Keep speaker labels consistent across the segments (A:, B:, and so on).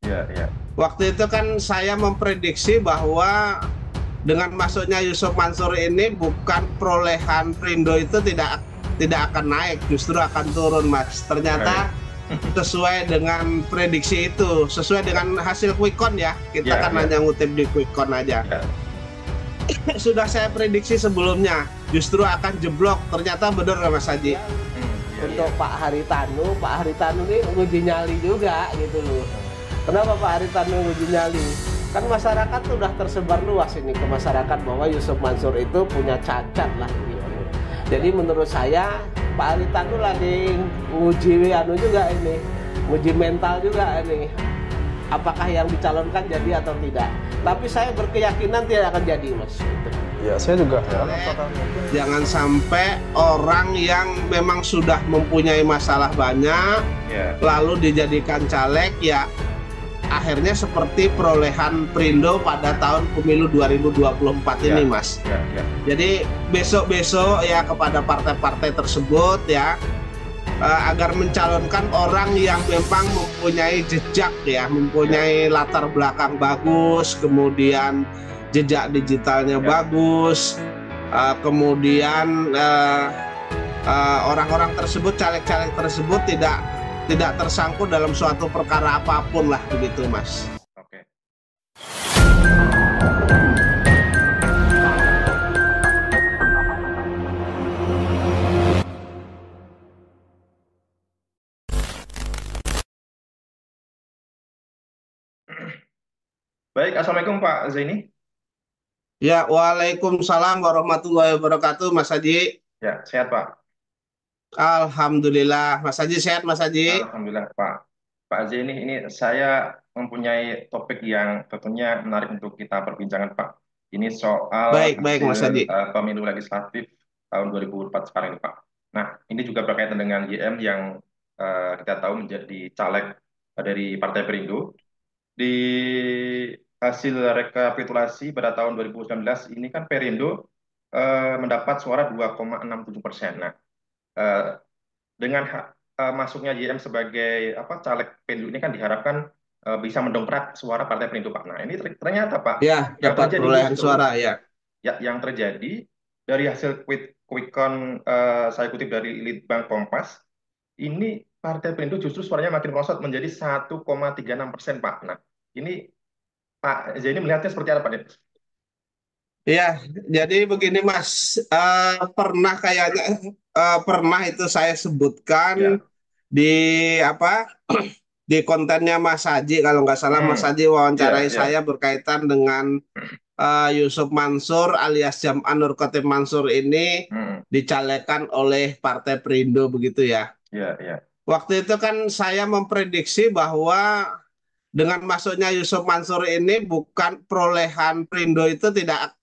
A: Iya, iya.
B: Waktu itu kan saya memprediksi bahwa dengan masuknya Yusuf Mansur ini bukan perolehan Perindo itu tidak akan naik, justru akan turun, Mas.
A: Oke.
B: Ternyata sesuai dengan prediksi itu, sesuai dengan hasil quick count ya. Kita
A: Iya,
B: kan
A: iya,
B: hanya ngutip di quick count aja.
A: iya.
B: Sudah saya prediksi sebelumnya, justru akan jeblok. Ternyata benar Mas Haji.
A: Iya, iya.
C: Untuk Pak Haritanu ini nguji nyali juga gitu loh. Kenapa Pak Haritanu nguji nyali? Kan masyarakat tuh udah tersebar luas ini ke masyarakat bahwa Yusuf Mansur itu punya cacat lah gitu. Jadi menurut saya Pak Haritanu lagi nguji anu juga ini, nguji mental juga ini. Apakah yang dicalonkan jadi atau tidak? Tapi saya berkeyakinan tidak akan jadi, Mas. Gitu.
D: Ya, saya juga heran
B: Caleg,
D: apakah mungkin
B: jangan sampai orang yang memang sudah mempunyai masalah banyak
A: Iya,
B: lalu dijadikan caleg ya akhirnya seperti perolehan Perindo pada tahun pemilu 2024
A: iya,
B: ini, Mas.
A: iya, iya.
B: Jadi besok-besok ya kepada partai-partai tersebut ya agar mencalonkan orang yang memang mempunyai jejak ya,
A: Iya,
B: mempunyai latar belakang bagus, kemudian jejak digitalnya
A: iya.
B: bagus, kemudian orang-orang tersebut, caleg-caleg tersebut tidak tersangkut dalam suatu perkara apapun lah begitu, Mas.
A: Oke. Baik, Assalamualaikum Pak Zaini.
B: Ya, waalaikumsalam warahmatullahi wabarakatuh, Mas Haji.
A: Ya, sehat Pak.
B: Alhamdulillah, Mas Haji sehat, Mas Haji.
A: Alhamdulillah Pak. Pak Zaini, ini saya mempunyai topik yang tentunya menarik untuk kita perbincangkan Pak. Ini soal
B: Baik, baik, Mas
A: hasil
B: Haji.
A: pemilu legislatif tahun 2004 sekarang ini Pak. Nah, ini juga berkaitan dengan YM yang kita tahu menjadi caleg dari Partai Perindo. Di hasil rekapitulasi pada tahun 2019 ini kan Perindo mendapat suara 2,67%. Nah, eh, dengan masuknya YM sebagai apa caleg Perindo ini kan diharapkan bisa mendongkrak suara Partai Perindo Pak. Nah, ini ternyata Pak
B: Ya,
A: yang
B: dapat
A: terjadi
B: perolehan
A: justru
B: suara ya.
A: ya yang terjadi dari hasil quick count saya kutip dari Litbang Kompas ini Partai Perindo justru suaranya makin merosot menjadi 1,36% Pak. Nah, ini Pak Zaini melihatnya seperti apa Pak?
B: Ya, jadi begini Mas, pernah kayaknya pernah itu saya sebutkan
A: Ya.
B: di apa di kontennya Mas Haji kalau nggak salah Mas
A: Hmm.
B: Haji wawancarai
A: Ya,
B: saya
A: ya.
B: berkaitan dengan Yusuf Mansur alias Jam'an Nur Khatib Mansur ini
A: Hmm.
B: dicalekan oleh Partai Perindo begitu ya.
A: Ya, ya.
B: Waktu itu kan saya memprediksi bahwa dengan masuknya Yusuf Mansur ini bukan perolehan Perindo itu tidak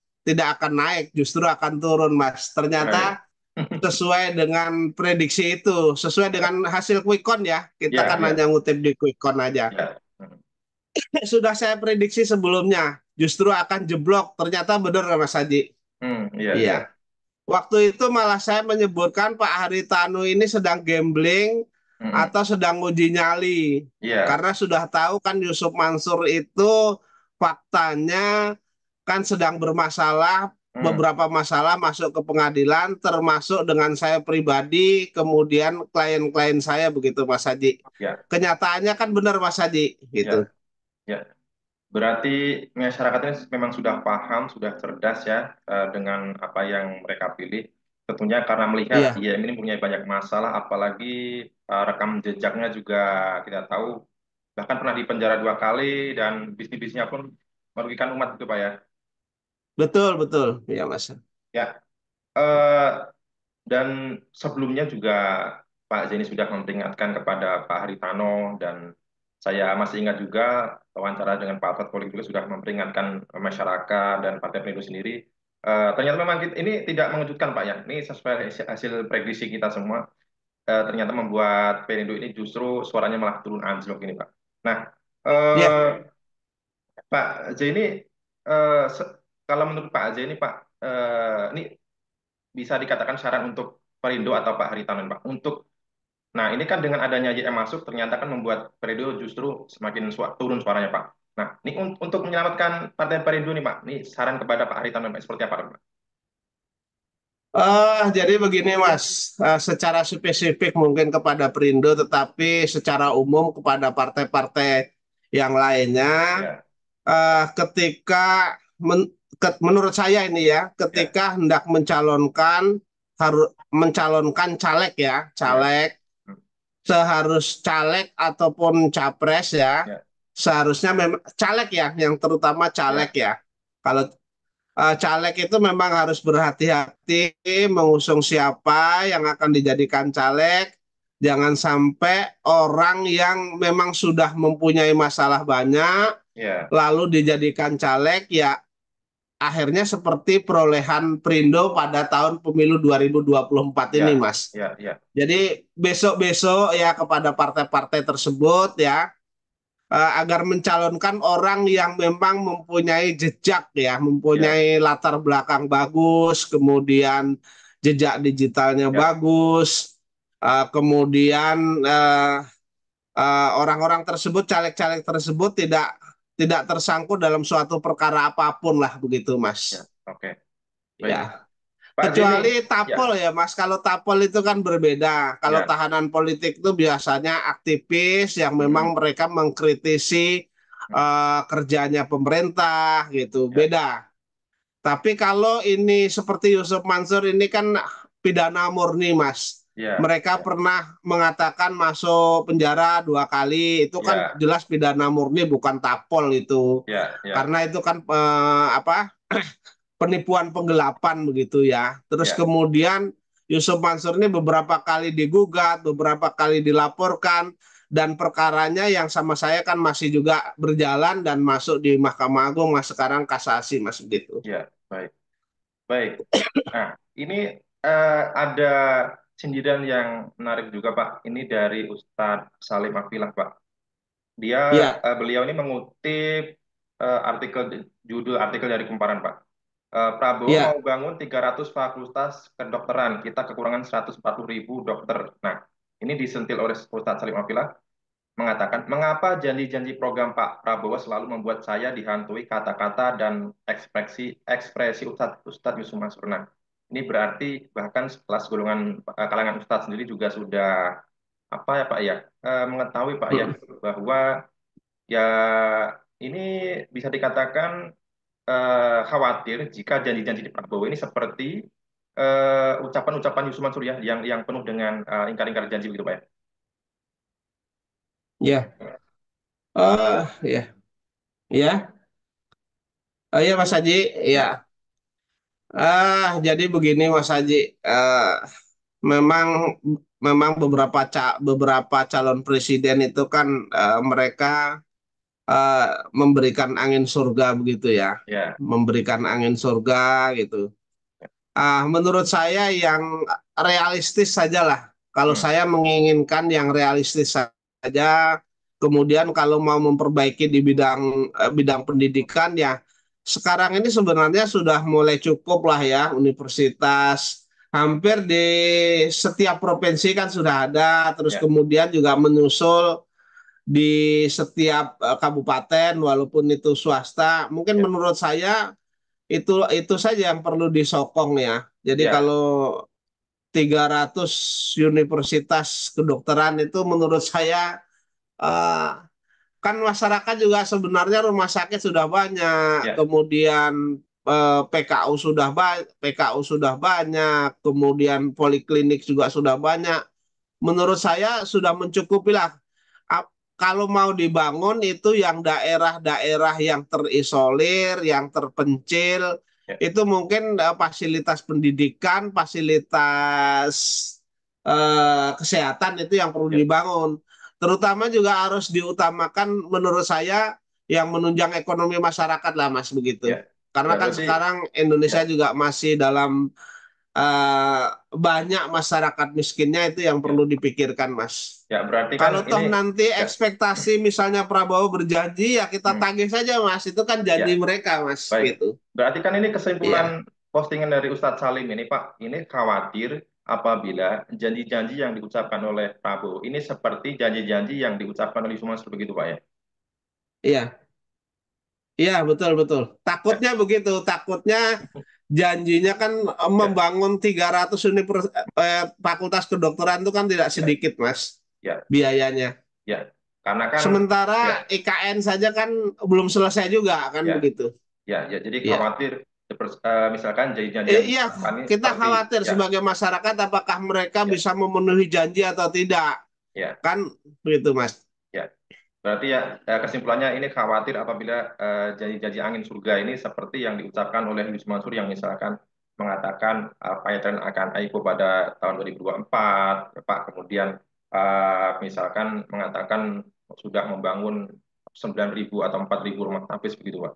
B: akan naik, justru akan turun, Mas.
A: Oke.
B: Ternyata sesuai dengan prediksi itu, sesuai dengan hasil quick count ya. Kita
A: Ya,
B: kan
A: ya.
B: hanya ngutip di quick count aja.
A: Ya. Hmm.
B: Sudah saya prediksi sebelumnya, justru akan jeblok. Ternyata benar Mas Haji.
A: Iya,
B: Iya.
A: iya.
B: Waktu itu malah saya menyebutkan Pak Haritanu ini sedang gambling
A: Hmm.
B: atau sedang uji nyali.
A: Iya.
B: Karena sudah tahu kan Yusuf Mansur itu faktanya kan sedang bermasalah,
A: Hmm.
B: beberapa masalah masuk ke pengadilan, termasuk dengan saya pribadi, kemudian klien-klien saya begitu Mas Haji.
A: Ya,
B: Kenyataannya kan benar Mas Haji, gitu.
A: ya, ya. Berarti masyarakat ini memang sudah paham, sudah cerdas ya dengan apa yang mereka pilih. Tentunya karena melihat
B: Iya,
A: IM ini punya banyak masalah, apalagi rekam jejaknya juga kita tahu bahkan pernah dipenjara 2 kali dan bisnis-bisnisnya pun merugikan umat itu Pak ya.
B: betul, betul. Iya Mas.
A: Ya, eh, dan sebelumnya juga Pak Zeni sudah memperingatkan kepada Pak Haritano dan saya masih ingat juga wawancara dengan Pak Alfred Politik juga sudah memperingatkan masyarakat dan Partai Perindo sendiri. Ternyata memang ini tidak mengejutkan Pak ya. Ini sesuai hasil prediksi kita semua. Ternyata membuat Perindo ini justru suaranya malah turun anjlok ini Pak. Nah,
B: Iya,
A: eh, Pak Zeni, kalau menurut Pak Zeni Pak, ini bisa dikatakan saran untuk Perindo atau Pak Haritano Pak untuk Nah, ini kan dengan adanya YM masuk, ternyata kan membuat Perindo justru semakin turun suaranya, Pak. Nah, ini untuk menyelamatkan Partai Perindo nih, Pak. Ini saran kepada Pak Haritano, Pak, seperti apa, Pak?
B: Jadi begini Mas, secara spesifik mungkin kepada Perindo, tetapi secara umum kepada partai-partai yang lainnya,
A: Ya,
B: menurut saya ini ya,
A: ya,
B: ketika hendak mencalonkan harus mencalonkan caleg ya,
A: ya,
B: caleg
A: hmm,
B: caleg ataupun capres ya,
A: ya,
B: seharusnya memang caleg ya, yang terutama caleg
A: ya,
B: ya. Kalau caleg itu memang harus berhati-hati mengusung siapa yang akan dijadikan caleg. Jangan sampai orang yang memang sudah mempunyai masalah banyak
A: ya,
B: lalu dijadikan caleg ya akhirnya seperti perolehan Perindo pada tahun pemilu 2024 ini,
A: ya,
B: Mas.
A: ya, ya,
B: Jadi besok-besok ya kepada partai-partai tersebut ya agar mencalonkan orang yang memang mempunyai jejak ya,
A: ya,
B: mempunyai latar belakang bagus, kemudian jejak digitalnya
A: ya,
B: bagus, kemudian orang-orang tersebut, caleg-caleg tersebut tidak tersangkut dalam suatu perkara apapun lah begitu,
A: ya.
B: Mas.
A: Oke, baik.
B: Ya.
A: Pak Jimmy,
B: Kecuali
A: ya,
B: tapol ya Mas, kalau tapol itu kan berbeda. Kalau
A: ya,
B: tahanan politik itu biasanya aktivis yang
A: hmm,
B: memang mereka mengkritisi
A: hmm,
B: kerjanya pemerintah gitu,
A: ya,
B: beda. Tapi kalau ini seperti Yusuf Mansur ini kan pidana murni Mas.
A: ya,
B: Mereka
A: ya,
B: pernah mengatakan masuk penjara 2 kali, itu kan
A: ya,
B: jelas pidana murni bukan tapol itu.
A: ya, ya,
B: Karena itu kan apa penipuan penggelapan begitu ya. Terus
A: ya,
B: kemudian Yusuf Mansur ini beberapa kali digugat, beberapa kali dilaporkan, dan perkaranya yang sama saya kan masih juga berjalan dan masuk di Mahkamah Agung, Mas, sekarang kasasi, Mas, begitu.
A: ya, baik, baik. Nah, ini ada sindiran yang menarik juga, Pak. Ini dari Ustadz Salim Afilah, Pak.
B: Ya,
A: Beliau ini mengutip artikel judul artikel dari Kumparan, Pak. Prabowo mau
B: ya,
A: bangun 300 fakultas kedokteran, kita kekurangan 140.000 dokter. Nah, ini disentil oleh Ustadz Salim Afilah mengatakan, mengapa janji-janji program Pak Prabowo selalu membuat saya dihantui kata-kata dan ekspresi ekspresi Ustadz Yusuf Mansur. Nah, ini berarti bahkan kelas golongan kalangan Ustadz sendiri juga sudah apa ya Pak ya mengetahui Pak ya bahwa ya ini bisa dikatakan khawatir jika janji-janji di Prabowo ini seperti ucapan-ucapan Yusuf Mansur ya yang penuh dengan ingkar-ingkar janji begitu Pak ya.
B: ya. Ya, ya. Ya, Mas Haji,
A: Ya,
B: ya. Jadi begini Mas Haji, memang memang beberapa calon presiden itu kan mereka eh, memberikan angin surga begitu ya,
A: ya,
B: memberikan angin surga gitu. Menurut saya yang realistis sajalah. Kalau
A: hmm,
B: saya menginginkan yang realistis saja, kemudian kalau mau memperbaiki di bidang pendidikan ya, sekarang ini sebenarnya sudah mulai cukup lah ya universitas. Hampir di setiap provinsi kan sudah ada, terus
A: ya,
B: kemudian juga menyusul di setiap kabupaten walaupun itu swasta. Mungkin
A: ya,
B: menurut saya itu saja yang perlu disokong ya. Jadi
A: ya,
B: kalau 300 universitas kedokteran itu menurut saya eh, kan masyarakat juga sebenarnya rumah sakit sudah banyak,
A: ya,
B: kemudian PKU sudah banyak, kemudian poliklinik juga sudah banyak. Menurut saya sudah mencukupi lah. Kalau mau dibangun itu yang daerah-daerah yang terisolir, yang terpencil,
A: ya,
B: itu mungkin fasilitas pendidikan, fasilitas kesehatan itu yang perlu
A: ya,
B: dibangun. Terutama juga harus diutamakan menurut saya yang menunjang ekonomi masyarakat lah Mas
A: ya.
B: begitu. Karena kan
A: Berarti
B: sekarang
A: ya,
B: Indonesia juga masih dalam eh, banyak masyarakat miskinnya itu yang
A: ya,
B: perlu dipikirkan, Mas.
A: ya. Berarti kan
B: Kalau
A: ini
B: toh nanti
A: ya,
B: ekspektasi misalnya Prabowo berjanji, ya kita
A: hmm,
B: tagih saja, Mas. Itu kan
A: ya,
B: janji mereka, Mas.
A: baik.
B: Gitu.
A: Berarti kan ini
B: Iya,
A: kesimpulan postingan dari Ustadz Salim ini, Pak. Ini khawatir apabila janji-janji yang diucapkan oleh Prabowo ini seperti janji-janji yang diucapkan oleh Yusuf Mansur begitu Pak ya?
B: Iya, iya betul betul.
A: Ya,
B: Takutnya begitu, takutnya janjinya kan
A: ya,
B: membangun 300 fakultas kedokteran itu kan tidak
A: ya,
B: sedikit, Mas,
A: ya,
B: biayanya.
A: ya. Karena kan ya,
B: Sementara IKN saja kan belum selesai juga kan
A: ya,
B: begitu.
A: ya, ya. Jadi
B: Iya.
A: khawatir misalkan janji-janji yang
B: Iya,
A: diucapkan ini
B: kita
A: seperti
B: khawatir
A: ya,
B: sebagai masyarakat apakah mereka
A: ya,
B: bisa memenuhi janji atau tidak.
A: ya,
B: Kan begitu, Mas.
A: ya. Berarti ya, kesimpulannya ini khawatir apabila janji-janji angin surga ini seperti yang diucapkan oleh Yusuf Mansur yang misalkan mengatakan Python akan IPO pada tahun 2024, ya, Pak. Kemudian misalkan mengatakan sudah membangun 9.000 atau 4.000 rumah tapis begitu, Pak.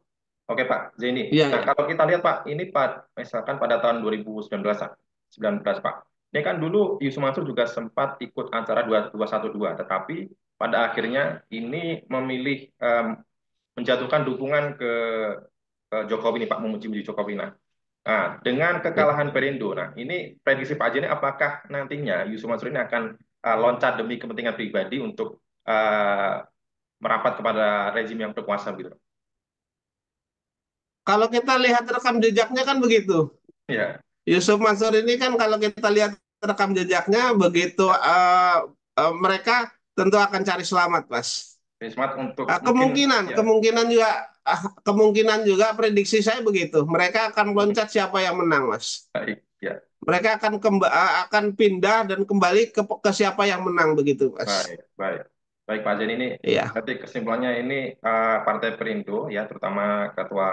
A: Oke, Pak Zeni.
B: Iya,
A: Nah,
B: iya.
A: kalau kita lihat, Pak, ini Pak, misalkan pada tahun 2019, 19, Pak. Ini kan dulu Yusuf Mansur juga sempat ikut acara 212, tetapi pada akhirnya ini memilih menjatuhkan dukungan ke Jokowi nih Pak, memuji-muji Jokowi. Nah, dengan
B: Iya.
A: kekalahan Perindo, nah ini prediksi Pak Jeni apakah nantinya Yusuf Mansur ini akan loncat demi kepentingan pribadi untuk merapat kepada rezim yang berkuasa gitu?
B: Kalau kita lihat rekam jejaknya kan begitu.
A: Ya,
B: Yusuf Mansur ini kan kalau kita lihat rekam jejaknya begitu
A: ya.
B: mereka tentu akan cari selamat, Mas.
A: Jadi smart untuk mungkin
B: Kemungkinan,
A: ya,
B: kemungkinan juga prediksi saya begitu. Mereka akan loncat siapa yang menang, Mas.
A: baik, ya,
B: Mereka akan pindah dan kembali ke siapa yang menang begitu, Mas.
A: baik, baik. Baik Pak Jeni, ini
B: Iya,
A: berarti kesimpulannya ini Partai Perindo ya terutama Ketua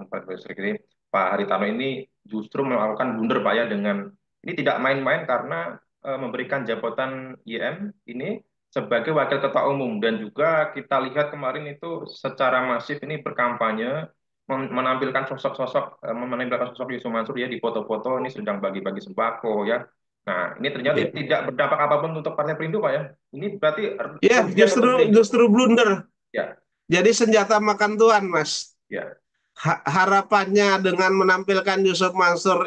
A: Partai Listrik ini Pak Haritano ini justru melakukan blunder Pak ya dengan ini tidak main-main karena memberikan jabatan YM ini sebagai wakil ketua umum dan juga kita lihat kemarin itu secara masif ini berkampanye menampilkan sosok Yusuf Mansur ya di foto-foto ini sedang bagi-bagi sembako ya. Nah, ini ternyata
B: iya.
A: tidak berdampak apapun untuk Partai Perindo Pak ya. Ini berarti
B: Ya,
A: kerugian
B: justru
A: untuk Perindo.
B: justru blunder.
A: Ya,
B: Jadi senjata makan tuan, Mas.
A: ya,
B: Harapannya dengan menampilkan Yusuf Mansur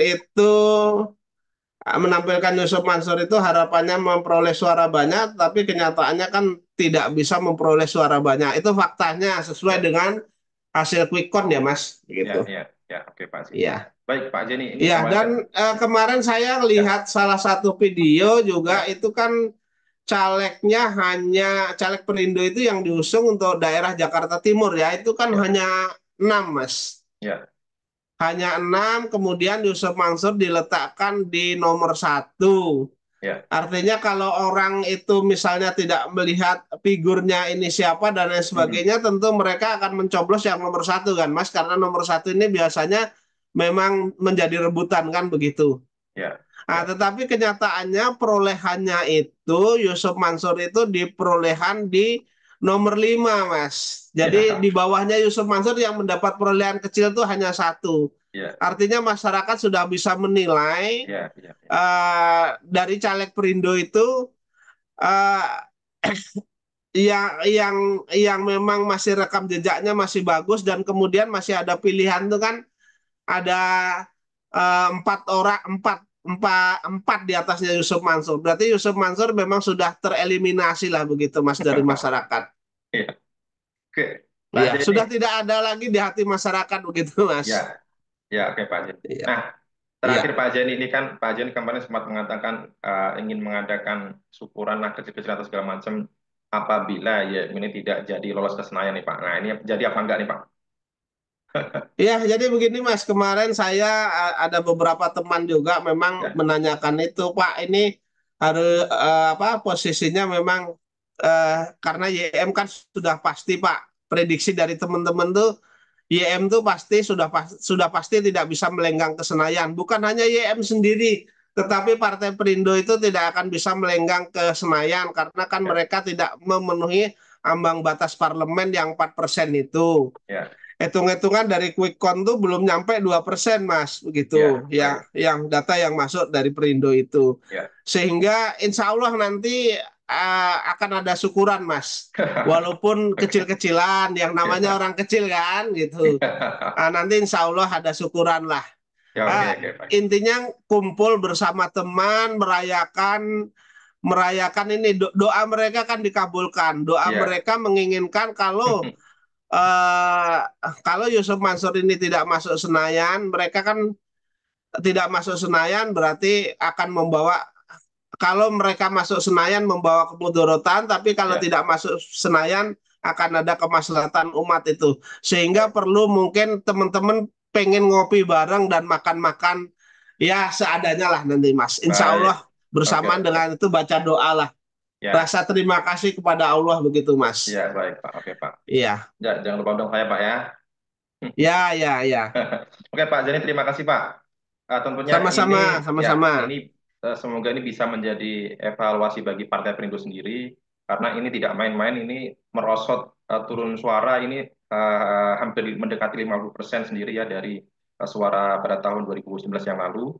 B: itu harapannya memperoleh suara banyak, tapi kenyataannya kan tidak bisa memperoleh suara banyak. Itu faktanya sesuai
A: ya,
B: dengan hasil quick count ya, Mas.
A: ya,
B: Gitu.
A: ya, ya. Oke Pak Zini.
B: Iya.
A: Baik Pak Jeni, ini
B: Iya,
A: kembali
B: dan kemarin saya
A: ya,
B: lihat salah satu video juga
A: ya,
B: itu kan caleg Perindo itu yang diusung untuk daerah Jakarta Timur ya, itu kan
A: ya,
B: hanya 6, Mas.
A: ya,
B: Hanya 6, kemudian Yusuf Mansur diletakkan di nomor 1.
A: ya,
B: Artinya kalau orang itu misalnya tidak melihat figurnya ini siapa dan lain
A: mhm,
B: sebagainya, tentu mereka akan mencoblos yang nomor 1 kan, Mas, karena nomor 1 ini biasanya memang menjadi rebutan kan begitu.
A: ya,
B: Nah,
A: ya,
B: tetapi kenyataannya perolehannya itu Yusuf Mansur itu diperolehan di nomor 5, Mas. Jadi
A: ya,
B: di bawahnya Yusuf Mansur yang mendapat perolehan kecil itu hanya 1.
A: ya,
B: Artinya masyarakat sudah bisa menilai
A: ya, ya, ya,
B: dari caleg Perindo itu eh, yang memang masih rekam jejaknya masih bagus dan kemudian masih ada pilihan tuh kan ada 4 orang, empat di atasnya Yusuf Mansur. Berarti Yusuf Mansur memang sudah tereliminasi lah begitu Mas dari masyarakat.
A: ya. Oke, Pak
B: Iya,
A: Jeni,
B: sudah tidak ada lagi di hati masyarakat begitu Mas.
A: ya, ya, oke Pak Jeni.
B: Iya,
A: Nah,
B: iya,
A: terakhir Pak Jeni ini kan Pak Jeni kemarin sempat mengatakan ingin mengadakan syukuran lah kecil-kecil atau segala macam apabila ya ini tidak jadi lolos ke Senayan nih Pak. Nah, ini jadi apa enggak nih Pak?
B: iya. Jadi begini Mas, kemarin saya ada beberapa teman juga memang
A: Ya,
B: menanyakan itu, Pak. Ini harus apa posisinya memang eh, karena YM kan sudah pasti Pak. Prediksi dari teman-teman tuh YM tuh sudah pasti tidak bisa melenggang ke Senayan. Bukan hanya YM sendiri, tetapi Partai Perindo itu tidak akan bisa melenggang ke Senayan karena kan
A: ya,
B: mereka tidak memenuhi ambang batas parlemen yang 4% itu.
A: ya,
B: Hitung-hitungan dari quick count tuh belum nyampe 2%, Mas,
A: ya,
B: begitu.
A: baik.
B: Yang data yang masuk dari Perindo itu.
A: Ya.
B: Sehingga insya Allah nanti akan ada syukuran, Mas. Walaupun kecil-kecilan, yang namanya
A: Ya.
B: orang kecil kan, gitu. Nanti insya Allah ada syukuran lah.
A: Ya, oke,
B: Ah,
A: oke, Pak.
B: intinya kumpul bersama teman, merayakan merayakan ini doa mereka kan dikabulkan. Doa
A: Iya.
B: mereka menginginkan eh, kalau Yusuf Mansur ini tidak masuk Senayan, mereka kan tidak masuk Senayan berarti akan membawa, kalau mereka masuk Senayan membawa kemudorotan, tapi kalau
A: Ya,
B: tidak masuk Senayan akan ada kemaslahatan umat itu. Sehingga
A: baik.
B: perlu mungkin teman-teman pengen ngopi bareng dan makan-makan ya seadanya lah nanti Mas. Insya
A: Baik.
B: Allah
A: Oke,
B: bersamaan
A: oke.
B: dengan itu baca doa lah.
A: Ya,
B: Rasa terima kasih kepada Allah begitu
A: ya,
B: Mas.
A: baik, Pak. Oke, Pak.
B: Iya,
A: Jangan lupa dong saya, Pak, ya.
B: ya, ya, ya.
A: Oke, Pak. Jadi terima kasih, Pak. Tentunya
B: Sama-sama,
A: ini, ya,
B: sama-sama.
A: semoga ini bisa menjadi evaluasi bagi Partai Perindo sendiri, karena ini tidak main-main, ini merosot turun suara ini hampir mendekati 50% sendiri ya dari suara pada tahun 2019 yang lalu.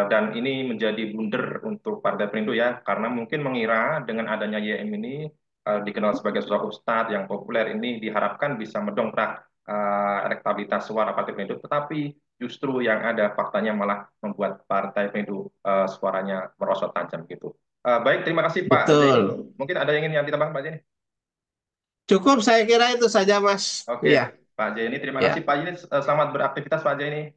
A: Dan ini menjadi blunder untuk Partai Perindo ya, karena mungkin mengira dengan adanya YM ini dikenal sebagai sosok ustadz yang populer ini diharapkan bisa mendongkrak elektabilitas suara Partai Perindo, tetapi justru yang ada faktanya malah membuat Partai Perindo suaranya merosot tajam gitu. Baik, terima kasih Pak Zaini.
B: Betul.
A: Mungkin ada yang ditambahkan Pak Zaini?
B: Cukup saya kira itu saja Mas.
A: Oke,
B: Iya,
A: Pak Zaini, terima kasih
B: ya.
A: Pak Zaini. Selamat beraktivitas Pak Zaini.